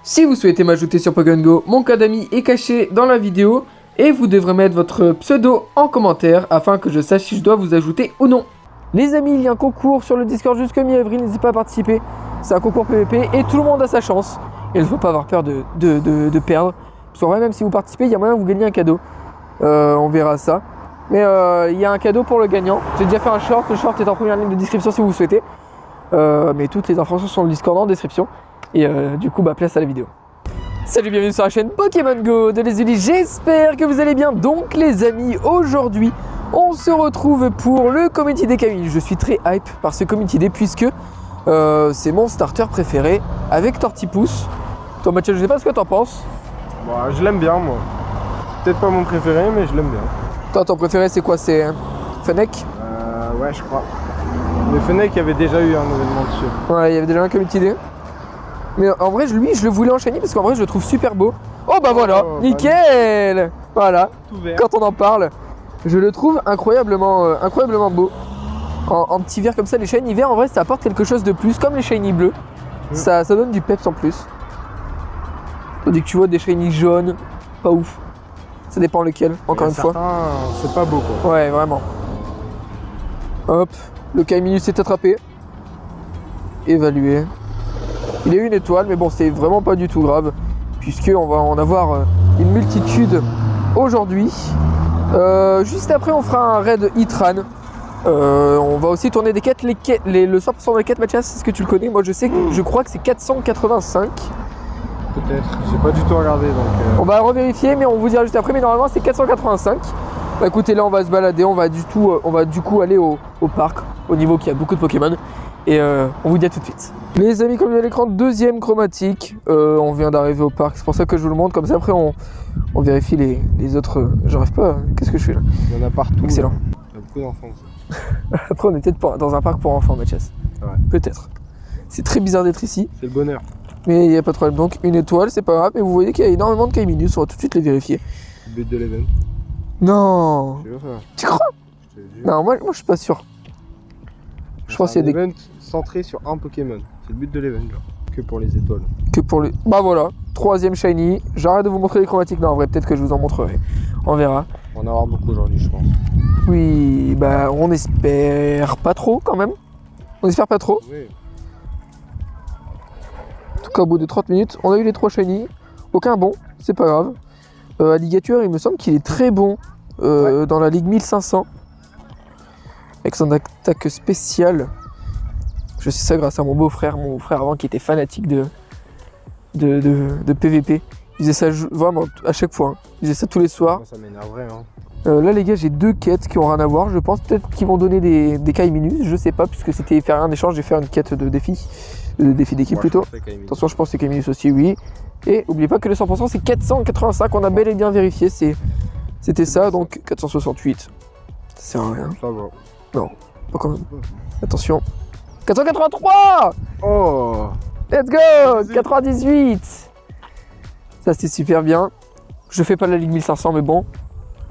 Si vous souhaitez m'ajouter sur Pokémon Go, mon code ami est caché dans la vidéo et vous devrez mettre votre pseudo en commentaire afin que je sache si je dois vous ajouter ou non. Les amis, il y a un concours sur le Discord jusqu'à mi-avril, n'hésitez pas à participer. C'est un concours PVP et tout le monde a sa chance. Et il ne faut pas avoir peur de perdre. Parce qu'en vrai, même si vous participez, il y a moyen que vous gagnez un cadeau. On verra ça. Mais il y a un cadeau pour le gagnant. J'ai déjà fait un short, le short est en première ligne de description si vous souhaitez. Mais toutes les informations sont dans le Discord en description. Et du coup, place à la vidéo. Salut, bienvenue sur la chaîne Pokémon Go de Les Ulis, j'espère que vous allez bien. Donc les amis, aujourd'hui, on se retrouve pour le Community Day Camille. Je suis très hype par ce Community Day puisque c'est mon starter préféré avec Tortipousse. Toi Mathieu, je sais pas ce que t'en penses. Bah, je l'aime bien moi. Peut-être pas mon préféré, mais je l'aime bien. Toi, ton préféré c'est quoi? C'est Fennec? Ouais, je crois. Mais Fennec, il y avait déjà eu un événement dessus. Ouais, il y avait déjà un Community Day. Mais en vrai, lui, je le voulais enchaîner parce qu'en vrai, je le trouve super beau. Oh bah voilà, nickel. Voilà, tout vert. Quand on en parle, je le trouve incroyablement beau. En petit vert comme ça, les shiny verts, en vrai, ça apporte quelque chose de plus, comme les shiny bleus. Ça donne du peps en plus. Tandis que tu vois des shiny jaunes, pas ouf. Ça dépend lequel, encore une fois. C'est pas beau quoi. Ouais, vraiment. Hop, le Kaiminus est attrapé. Évalué. Il a eu une étoile, mais bon, c'est vraiment pas du tout grave, puisqu'on va en avoir une multitude aujourd'hui. Juste après, on fera un raid Itran. On va aussi tourner des quêtes. Le 100% des quêtes, Mathias, est-ce que tu le connais? Moi, je crois que c'est 485. Peut-être, j'ai pas du tout regardé donc. On va revérifier, mais on vous dira juste après. Mais normalement, c'est 485. Bah écoutez, là, on va se balader. On va du coup aller au parc, au niveau qui a beaucoup de Pokémon. Et on vous dit à tout de suite. Les amis, comme il y a l'écran, deuxième chromatique. On vient d'arriver au parc, c'est pour ça que je vous le montre. Comme ça, après, on vérifie les autres. J'arrive pas. Qu'est-ce que je fais là? Il y en a partout. Excellent. Il y a beaucoup d'enfants aussi. Après, on est peut-être dans un parc pour enfants, Mathias. Ouais. Peut-être. C'est très bizarre d'être ici. C'est le bonheur. Mais il n'y a pas de problème. Donc, une étoile, c'est pas grave. Mais vous voyez qu'il y a énormément de Kaiminus. On va tout de suite les vérifier. But de l'event. Non. Tu crois? Non, moi, je suis pas sûr. Je pense qu'il y a des event centré sur un Pokémon. C'est le but de l'event, genre. Que pour les étoiles. Que pour les. Bah voilà, troisième shiny. J'arrête de vous montrer les chromatiques. Non, en vrai, peut-être que je vous en montrerai. On verra. On va en avoir beaucoup aujourd'hui, je pense. Oui, bah on espère pas trop quand même. On espère pas trop. Oui. En tout cas, au bout de 30 minutes, on a eu les 3 shiny. Aucun bon, c'est pas grave. Alligator, il me semble qu'il est très bon dans la Ligue 1500. Avec son attaque spéciale. Je sais ça grâce à mon beau-frère, avant qui était fanatique de PVP. Il faisait ça vraiment à chaque fois. Hein. Il faisait ça tous les soirs. Ça m'énerverait. Hein. Là les gars, j'ai 2 quêtes qui ont rien à voir. Je pense peut-être qu'ils vont donner des Kaiminus. Je sais pas, puisque c'était faire un échange. J'ai fait une quête de défi. Défi d'équipe plutôt. Attention, je pense que c'est Kaiminus aussi, oui. Et n'oubliez pas que le 100% c'est 485. On a bel et bien vérifié. C'était ça, donc 468. Ça sert à rien. Ça va. Non, pas quand même. Attention. 483. Oh. Let's go. 98. Ça c'est super bien. Je fais pas la Ligue 1500 mais bon,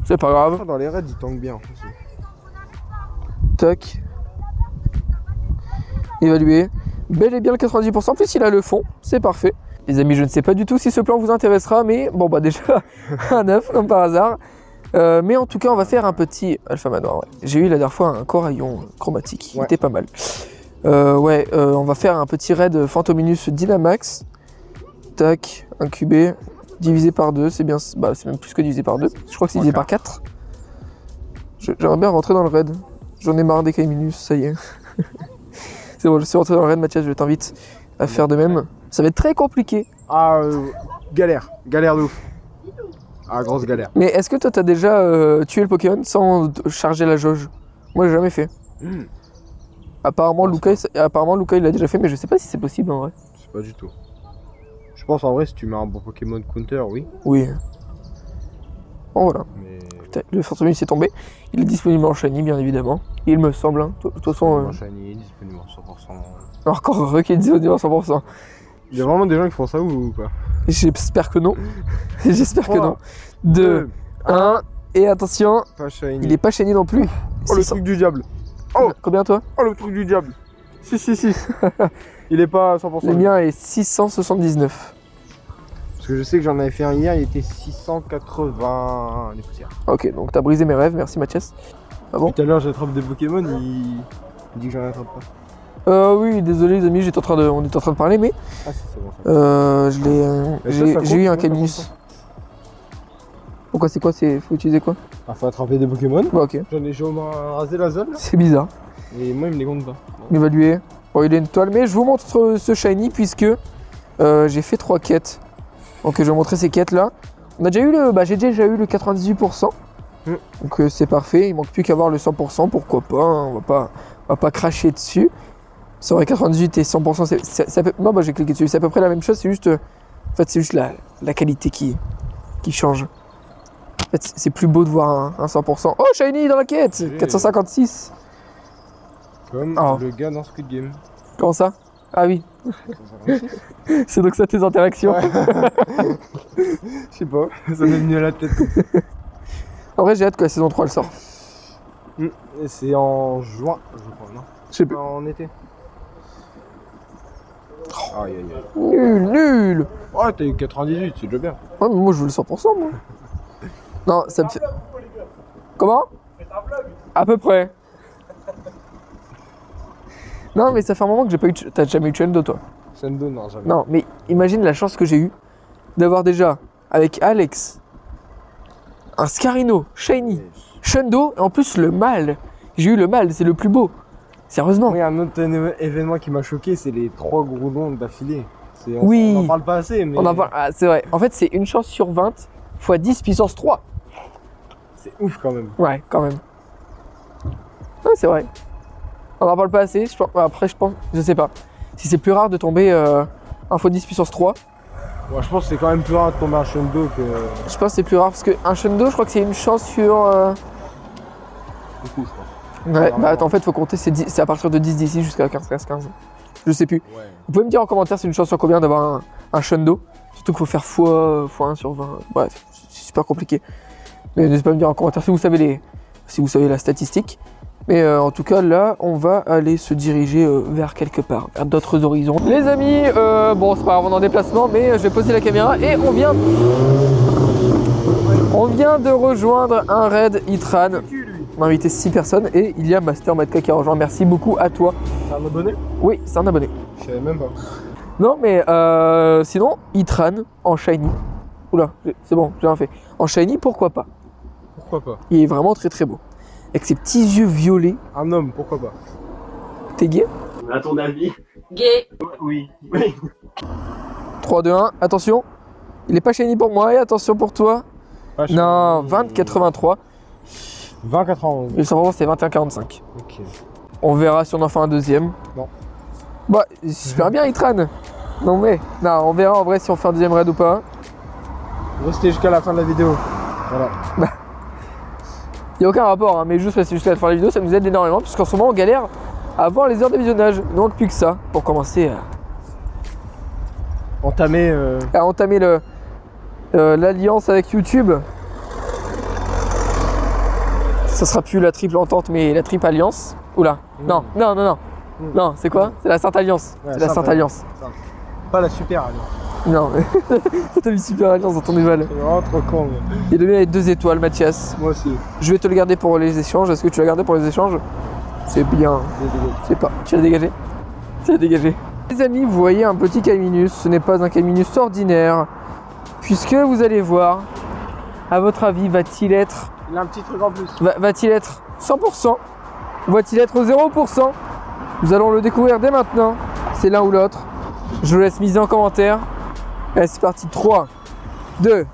c'est pas grave. Dans les raids il tank bien aussi. Tac. Évalué. Bel et bien le 90%. En plus il a le fond, c'est parfait. Les amis, je ne sais pas du tout si ce plan vous intéressera, mais bon bah déjà un 9 comme par hasard. Mais en tout cas on va faire un petit Alpha Manoir. Ouais. J'ai eu la dernière fois un Coraillon chromatique, il était pas mal. On va faire un petit raid Phantominus Dynamax. Tac, incubé, divisé par 2, c'est bien, bah c'est même plus que divisé par 2. Je crois que c'est divisé par 4. J'aimerais bien rentrer dans le raid. J'en ai marre des Kaiminus, ça y est. C'est bon, je suis rentré dans le raid, Mathias, je t'invite à faire de même. Ça va être très compliqué. Ah, galère de ouf. Ah, grosse galère. Mais est-ce que toi t'as déjà tué le Pokémon sans charger la jauge? Moi j'ai jamais fait. Apparemment Luca il l'a déjà fait, mais je sais pas si c'est possible en vrai. C'est pas du tout. Je pense en vrai si tu mets un bon Pokémon counter, oui. Oui. Bon voilà. Mais... Le Phantominus est tombé. Il est disponible en shiny bien évidemment. Il me semble. Hein. De toute façon. Shiny disponible en 100%. Encore heureux qu'il est disponible en 100%. Il y a vraiment des gens qui font ça ou pas? J'espère que non. J'espère que non. 2, 1, et attention. Pas shiny. Il est pas shiny non plus. Oh le truc du diable. Oh combien toi? Oh le truc du diable. 666. Il est pas à 100%. Le mien est 679. Parce que je sais que j'en avais fait un hier, il était 680 des poussières. Ok, donc t'as brisé mes rêves, merci Mathias. Ah bon? Tout à l'heure j'attrape des Pokémon, il dit que j'en attrape pas. Oui, désolé les amis, on était en train de parler, mais Ah si, c'est bon ça. j'ai eu un Caminus. Pourquoi c'est quoi? Faut utiliser quoi? Ah, faut attraper des Pokémon. Bah ok, J'ai au moins rasé la zone là. c'est bizarre. Et moi il me les compte pas. Évaluer. Bon, il est une toile, mais je vous montre ce shiny puisque j'ai fait 3 quêtes. Donc je vais montrer ces quêtes là. On a déjà eu j'ai déjà eu le 98%. Donc c'est parfait, il manque plus qu'à avoir le 100%, pourquoi pas, hein, on va pas cracher dessus. C'est vrai 98 et 100%, non j'ai cliqué dessus, c'est à peu près la même chose, c'est juste, en fait c'est juste la qualité qui change. En fait c'est plus beau de voir un 100%. Oh shiny dans la quête, 456. Comme le gars dans Squid Game. Comment ça? Ah oui. C'est donc ça tes interactions. Ouais. Je sais pas, ça m'est venu à la tête. En vrai j'ai hâte que la saison 3 elle sort. Et c'est en juin, je crois, non? Je sais plus. En été. Aïe aïe aïe. Nul. Ouais, t'as eu 98, c'est déjà bien. Ouais mais moi je veux le 100% moi. Non ça me fait... Comment? À peu près. Non mais ça fait un moment que j'ai pas eu... T'as jamais eu Chendo toi? Chendo, non, jamais. Non mais imagine la chance que j'ai eue d'avoir déjà avec Alex un Scarino, Shiny, Chendo et en plus le mâle. J'ai eu le mâle, c'est le plus beau. Sérieusement. Oui, un autre événement qui m'a choqué, c'est les 3 gros noms d'affilée. Oui. On en parle pas assez, mais... On en parle... Ah, c'est vrai. En fait c'est une chance sur 20 x 10 puissance 3. C'est ouf quand même. Ouais, quand même. Ouais, c'est vrai. On en parle pas assez. Après, je sais pas. Si c'est plus rare de tomber 1 x 10 puissance 3. Ouais, je pense que c'est quand même plus rare de tomber un Chendo que... Je pense que c'est plus rare parce qu'un Chendo, je crois que c'est une chance sur. Beaucoup, je pense. Ouais, bah attends, en fait, faut compter, c'est à partir de 10 d'ici jusqu'à 15. Je sais plus. Ouais. Vous pouvez me dire en commentaire c'est une chance sur combien d'avoir un Chendo. Surtout qu'il faut faire x1 sur 20. Bref, c'est super compliqué. Mais n'hésitez pas à me dire en commentaire si vous savez la statistique. Mais en tout cas là on va aller se diriger vers quelque part, vers d'autres horizons. Les amis, bon c'est pas grave, on est en déplacement mais je vais poser la caméra et on vient de rejoindre un raid Itran. On a invité 6 personnes et il y a Master Matka qui a rejoint, merci beaucoup à toi. C'est un abonné? Oui c'est un abonné. Je savais même pas. Non mais sinon Itran en shiny, oula c'est bon j'ai rien fait, en shiny pourquoi pas. Pourquoi pas? Il est vraiment très très beau. Avec ses petits yeux violets. Un homme, pourquoi pas? T'es gay? À ton avis? Gay. Oui. 3, 2, 1, attention. Il est pas shiny pour moi et attention pour toi. Pas Non, shiny. 20,83. 20,91. Et sans c'est 21,45. Ok. On verra si on en fait un deuxième. Non. Bah, super bien Itran. Non mais, non, on verra en vrai si on fait un deuxième raid ou pas. Restez jusqu'à la fin de la vidéo. Voilà. Il n'y a aucun rapport, hein, mais juste rester jusqu'à la fin de la vidéo, ça nous aide énormément, puisqu'en ce moment on galère à avoir les heures de visionnage. Donc plus que ça, pour commencer Entamer. à entamer l'alliance avec YouTube. Ça sera plus la triple entente, mais la triple alliance. Oula, non, non, non, non. Non, c'est quoi? C'est la Sainte Alliance. Ouais, C'est la Sainte Alliance. Pas la super alliance. Non, t'as mis Super Alliance dans ton éval. C'est vraiment trop con. Mais... Il est avec 2 étoiles, Mathias. Moi aussi. Je vais te le garder pour les échanges. Est-ce que tu l'as gardé pour les échanges? C'est bien. Je sais pas. Tu l'as dégagé? Tu l'as dégagé. Les amis, vous voyez un petit Caminus. Ce n'est pas un Caminus ordinaire. Puisque vous allez voir, à votre avis, va-t-il être... Il a un petit truc en plus. Va-t-il être 100% ou va-t-il être 0%? Nous allons le découvrir dès maintenant. C'est l'un ou l'autre. Je vous laisse miser en commentaire. Allez, c'est parti. 3, 2,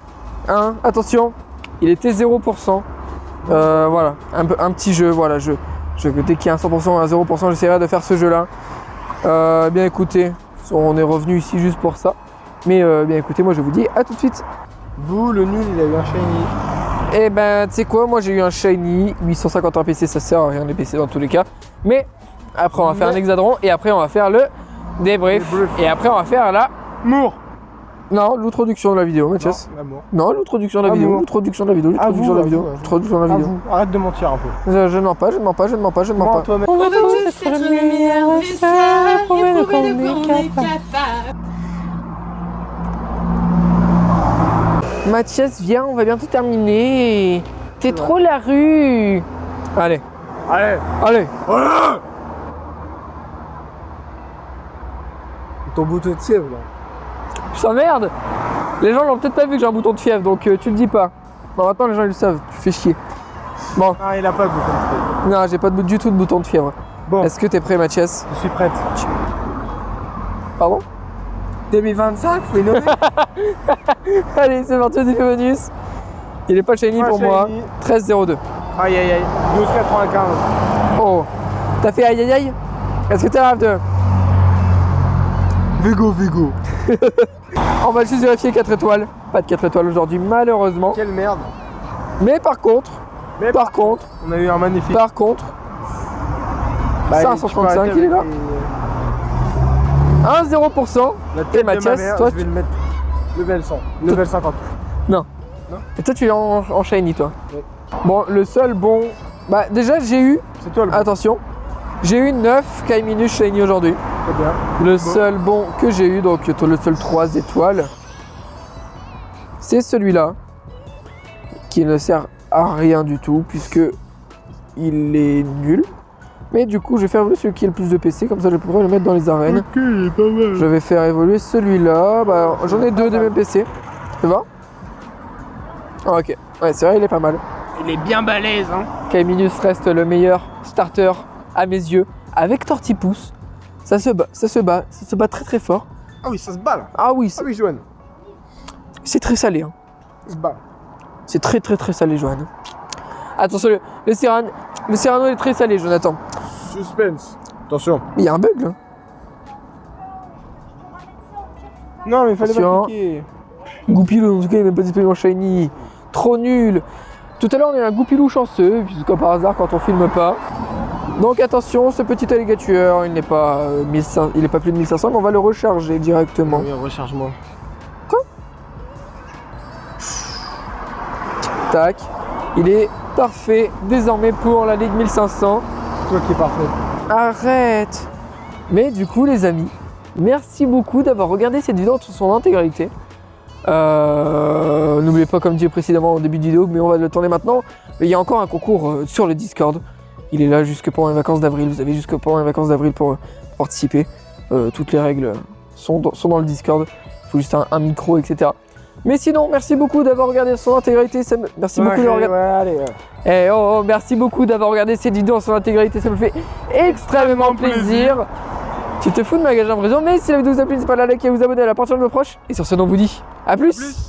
1. Attention, il était 0%. Voilà, un petit jeu. Voilà, dès qu'il y a un 100% ou un 0%, j'essaierai de faire ce jeu-là. Bien écoutez, on est revenu ici juste pour ça. Mais bien écoutez, moi je vous dis à tout de suite. Vous, le nul, il a eu un shiny. Et ben, tu sais quoi, moi j'ai eu un shiny. 850 PC, ça sert à rien les PC dans tous les cas. Mais après, on va faire un hexadron et après, on va faire le débrief. Et après, on va faire la. Mour. Non, l'introduction de la vidéo, Mathias. L'amour. Non, l'introduction de la vidéo. Amour. L'introduction de la vidéo. L'introduction de la vidéo. L'introduction de la vidéo. Arrête de mentir un peu. Je ne mens pas, je ne mens pas, je ne mens pas, je ne mens pas. Toi-même. On va tous être le meilleur de ça, prouver de qu'on est capable. Mathias, viens, on va bientôt terminer. T'es trop la rue. Allez. Allez. Allez. Voilà. Ton bouton de fièvre là. Je t'emmerde. Les gens l'ont peut-être pas vu que j'ai un bouton de fièvre, donc tu le dis pas. Bon, maintenant les gens ils le savent, tu fais chier. Bon. Ah, il a pas de bouton de fièvre. Non, j'ai pas du tout de bouton de fièvre. Bon. Est-ce que t'es prêt, Mathias? Je suis prête. Pardon? 2025, faut innover. Allez, c'est parti, défi bonus. Il est pas shiny Pas pour moi. shiny. 13,02. Aïe aïe aïe. 12,95. Oh. T'as fait aïe aïe aïe? Est-ce que t'es rêve de... Vigo, Vigo. On va juste vérifier 4 étoiles. Pas de 4 étoiles aujourd'hui, malheureusement. Quelle merde. Mais par contre, on a eu un magnifique. par contre, Bah, 535, il est là. 1-0%. La Et tête de ma Mathias, mère, toi, je vais le mettre level 100, level 50. Non. Non. Et toi, tu es en shiny, toi. Oui. Bon, le seul bon... Bah, déjà, j'ai eu... C'est toi le bon. Attention. J'ai eu 9 Kaiminus shiny aujourd'hui. Très bien. Le seul bon que j'ai eu, donc le seul 3 étoiles, c'est celui-là. Qui ne sert à rien du tout, puisque il est nul. Mais du coup, je vais faire évoluer celui qui a le plus de PC, comme ça je pourrais le mettre dans les arènes. Ok, il est pas mal. Je vais faire évoluer celui-là. Bah, j'en ai 2 de même PC. Ça va? Ah, ok. Ouais, c'est vrai, il est pas mal. Il est bien balèze, hein. Kaiminus reste le meilleur starter à mes yeux. Avec Tortipousse, ça se bat très très fort. Ah oui, ça se bat là. Ah oui, Ah oui, Joanne. c'est très salé. Hein. Il se bat. C'est très très très salé, Johan. Attention, le Cyrano est très salé, Jonathan. Suspense. Attention. Il y a un bug là. Non, mais il fallait Attention. pas cliquer. Goupilou, en tout cas, il n'est même pas disponible en shiny. Trop nul. Tout à l'heure, on a eu un Goupilou chanceux, puisque par hasard, quand on filme pas. Donc attention, ce petit alligator, il n'est pas, il est pas plus de 1500, mais on va le recharger directement. Oui, recharge-moi. Tac. Il est parfait désormais pour la Ligue 1500. C'est toi qui es parfait. Arrête. Mais du coup, les amis, merci beaucoup d'avoir regardé cette vidéo en son intégralité. N'oubliez pas, comme dit précédemment au début de vidéo, mais on va le tourner maintenant. Il y a encore un concours sur le Discord. Il est là jusque pendant les vacances d'avril. Vous avez jusque pendant les vacances d'avril pour participer. Toutes les règles sont dans le Discord. Il faut juste un micro, etc. Mais sinon, merci beaucoup d'avoir regardé son intégralité. Merci beaucoup d'avoir regardé. Merci beaucoup d'avoir regardé cette vidéo en son intégralité. Ça me fait extrêmement plaisir. Tu te fous de ma gage d'impression, mais si la vidéo vous a plu, n'hésitez pas à la liker et à vous abonner à la partie de vos proches. Et sur ce, on vous dit à plus.